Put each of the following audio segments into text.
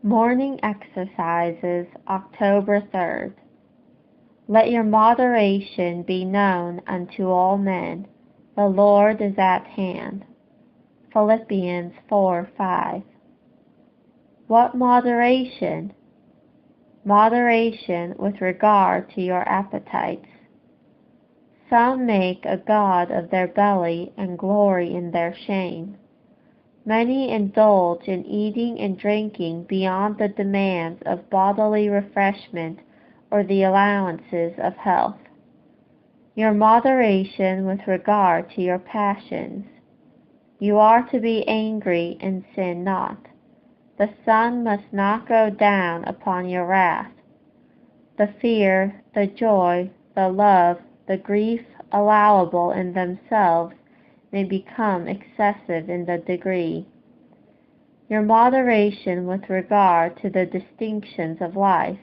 Morning Exercises, October 3rd. Let your moderation be known unto all men. The Lord is at hand. Philippians 4:5. What moderation? Moderation with regard to your appetites. Some make a god of their belly and glory in their shame. Many indulge in eating and drinking beyond the demands of bodily refreshment or the allowances of health. Your moderation with regard to your passions. You are to be angry and sin not. The sun must not go down upon your wrath. The fear, the joy, the love, the grief allowable in themselves may become excessive in the degree. Your moderation with regard to the distinctions of life.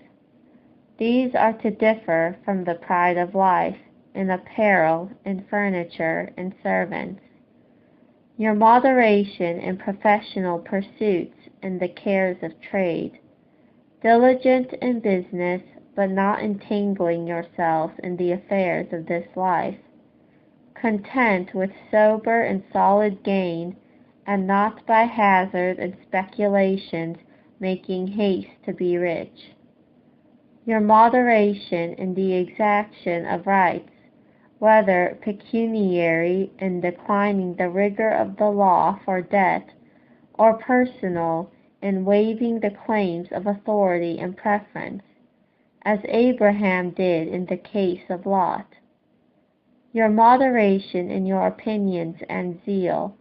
These are to differ from the pride of life, in apparel, in furniture, in servants. Your moderation in professional pursuits and the cares of trade. Diligent in business, but not entangling yourselves in the affairs of this life. Content with sober and solid gain, and not by hazard and speculations making haste to be rich. Your moderation in the exaction of rights, whether pecuniary in declining the rigor of the law for debt, or personal in waiving the claims of authority and preference, as Abraham did in the case of Lot. Your moderation in your opinions and zeal.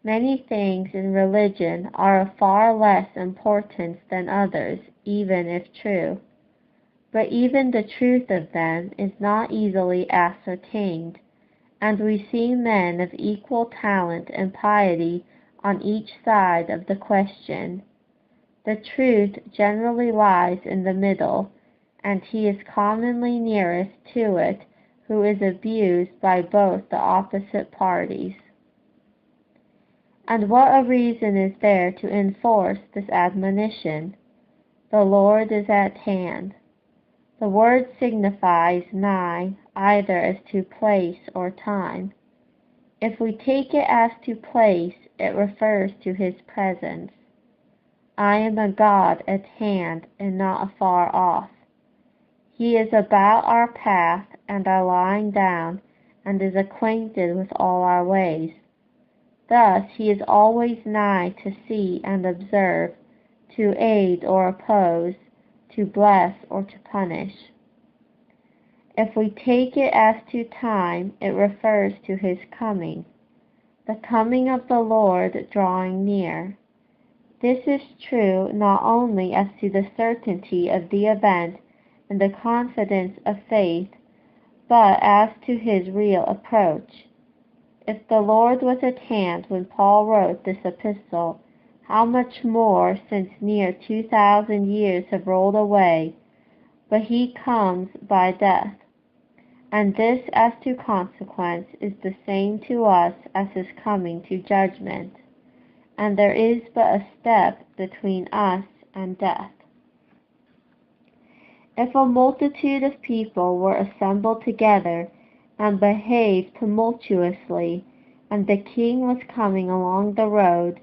Many things in religion are of far less importance than others, even if true. But even the truth of them is not easily ascertained, and we see men of equal talent and piety on each side of the question. The truth generally lies in the middle, and he is commonly nearest to it who is abused by both the opposite parties. And what a reason is there to enforce this admonition? The Lord is at hand. The word signifies nigh, either as to place or time. If we take it as to place, it refers to his presence. I am a God at hand and not afar off. He is about our path and our lying down, and is acquainted with all our ways. Thus he is always nigh to see and observe, to aid or oppose, to bless or to punish. If we take it as to time, it refers to his coming, the coming of the Lord drawing near. This is true not only as to the certainty of the event and the confidence of faith, but as to his real approach. If the Lord was at hand when Paul wrote this epistle, how much more since near 2,000 years have rolled away, but he comes by death. And this as to consequence is the same to us as his coming to judgment, and there is but a step between us and death. If a multitude of people were assembled together, and behaved tumultuously, and the king was coming along the road,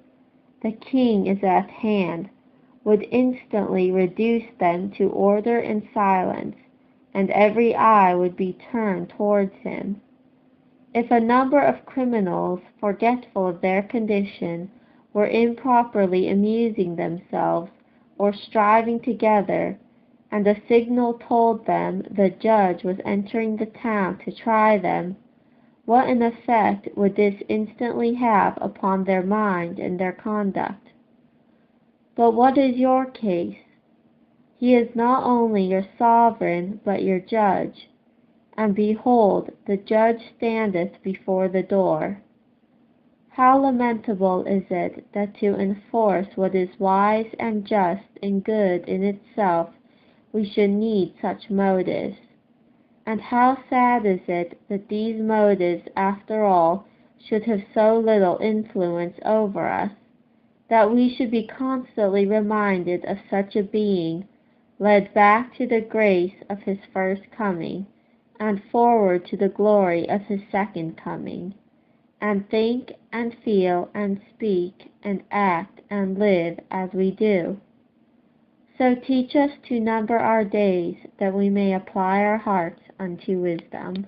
the king is at hand, would instantly reduce them to order and silence, and every eye would be turned towards him. If a number of criminals, forgetful of their condition, were improperly amusing themselves, or striving together, and a signal told them the judge was entering the town to try them, what an effect would this instantly have upon their mind and their conduct? But what is your case? He is not only your sovereign, but your judge. And behold, the judge standeth before the door. How lamentable is it that to enforce what is wise and just and good in itself, we should need such motives. And how sad is it that these motives, after all, should have so little influence over us, that we should be constantly reminded of such a being, led back to the grace of his first coming, and forward to the glory of his second coming, and think and feel and speak and act and live as we do. So teach us to number our days, that we may apply our hearts unto wisdom.